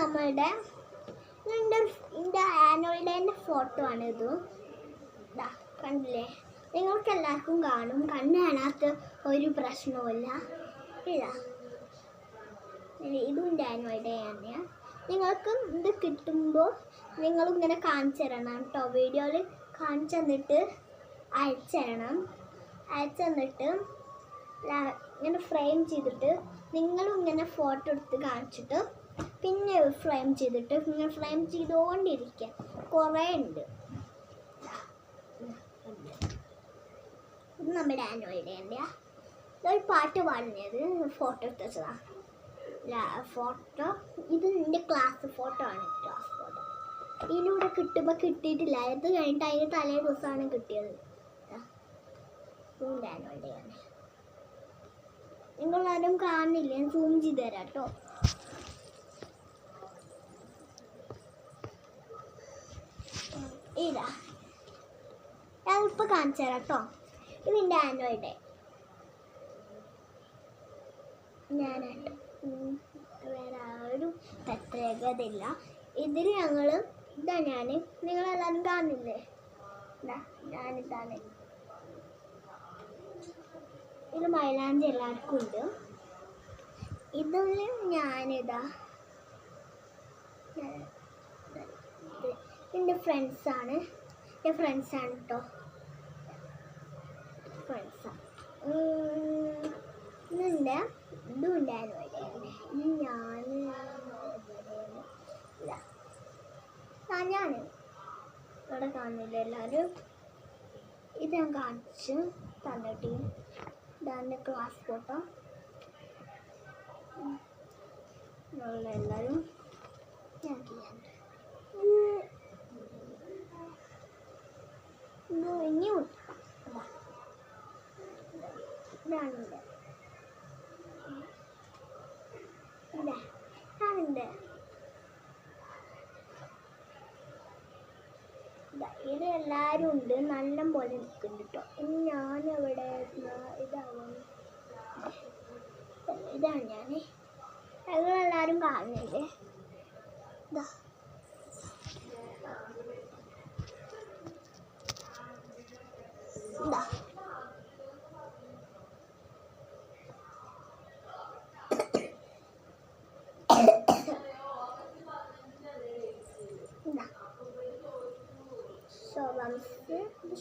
നമ്മളുടെ എൻ്റെ annual ഡേൻ്റെ photo ആണിത്. കണ്ടില്ലേ? നിങ്ങൾക്ക് എല്ലാവർക്കും കാണും. കണ്ണ് കാണാത്ത ഒരു പ്രശ്നവുമില്ല. ഇതും എൻ്റെ ആനുവൽ ഡേ തന്നെയാണ്. നിങ്ങൾക്ക് ഇത് കിട്ടുമ്പോൾ നിങ്ങളിങ്ങനെ കാണിച്ചു തരണം കേട്ടോ. വീഡിയോയിൽ കാണിച്ചു തന്നിട്ട് അയച്ചു തന്നിട്ട് ഇങ്ങനെ ഫ്രെയിം ചെയ്തിട്ട് നിങ്ങളും ഇങ്ങനെ ഫോട്ടോ എടുത്ത് കാണിച്ചിട്ട് പിന്നെ ഫ്രെയിം ചെയ്തിട്ട് ഇങ്ങനെ ഫ്രെയിം ചെയ്തുകൊണ്ടിരിക്കുക. കുറേ ഉണ്ട്. ഇത് നമ്മുടെ ആനുവൽ ഡേൻ്റെ ഒരു പാട്ട് പാടുന്നത് ഫോട്ടോ എടുത്ത് വെച്ചതാണ്. ഫോട്ടോ ഇത് എൻ്റെ ക്ലാസ് ഫോട്ടോ ആണ്. ക്ലാസ് ഫോട്ടോ ഇതിലൂടെ കിട്ടുമ്പോൾ കിട്ടിയിട്ടില്ല. ഇത് കഴിഞ്ഞിട്ട് അതിന് തലേ ദിവസമാണ് കിട്ടിയത്. ഇതിൻ്റെ ആനുവൽ ഡേ ആണ്. നിങ്ങളാരും കാണുന്നില്ല, ഞാൻ സൂം ചെയ്ത് തരാം കേട്ടോ. ഇതാ ഞാനിപ്പോൾ കാണിച്ചു തരാം കേട്ടോ. ഇതിൻ്റെ ആനുവൽ ഡേ ഞാനായിട്ട് വേറെ ഒരു പ്രത്യേകതയില്ല. ഇതിൽ ഞങ്ങൾ നിങ്ങളെല്ലാവരും കാണുന്നില്ലേ? ഞാനിതാണ്. ഇത് മൈലാഞ്ചി എല്ലാവർക്കും ഉണ്ട്. ഇതിൽ ഞാനിതാ എൻ്റെ ഫ്രണ്ട്സാണ് കേട്ടോ. ഫ്രണ്ട്സാണ്. ഇതുണ്ട് ആനുവൽ ഡേ. ഞാൻ ഇവിടെ കാണുന്നില്ല എല്ലാവരും. ഇത് ഞാൻ കാണിച്ച് തന്നിട്ട് ഇതാണ് ക്ലാസ് ഫോട്ടോ. എല്ലാവരും ഞാൻ ചെയ്യാറുണ്ട്. ഇനിയും ഇതാണുണ്ട്. ഇത് എല്ലാവരും ഉണ്ട്. നല്ല പോലെ നിൽക്കുന്നുണ്ട് കേട്ടോ. ഇനി ഞാനിവിടെ ഇതാണ് ഞാൻ. ഞങ്ങളെല്ലാവരും കാണുന്നില്ലേ? ഇതാ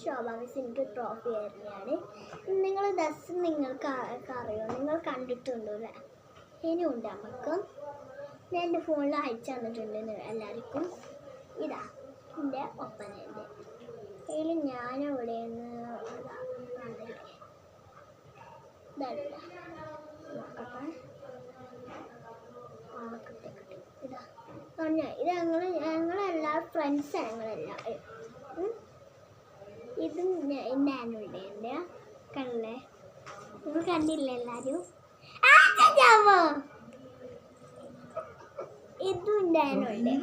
ശോഭ മിസ് എനിക്ക് ട്രോഫി ആയിരുന്നാണ്. നിങ്ങൾ ഡ്രസ്സ് നിങ്ങൾക്ക് അറിയോ? നിങ്ങൾ കണ്ടിട്ടുണ്ടോ അല്ലേ? ഇനിയുണ്ട് നമുക്ക്. ഞാൻ എൻ്റെ ഫോണിൽ അയച്ചു തന്നിട്ടുണ്ട് എല്ലാവർക്കും. ഇതാ എൻ്റെ ഒപ്പനയുണ്ട്. ഇതിൽ ഞാനിവിടെ ഇതാ ഇത് ഞങ്ങളെല്ലാ ഫ്രണ്ട്സാണ്. ഞങ്ങളെല്ലാവരും ഇത് എൻ്റെ ആനുവൽ ഡേൻ്റെ കണ്ടല്ലേ? നിങ്ങൾ കണ്ടില്ല എല്ലാവരും? ഇതും എൻ്റെ ആനുവൽ ഡേ.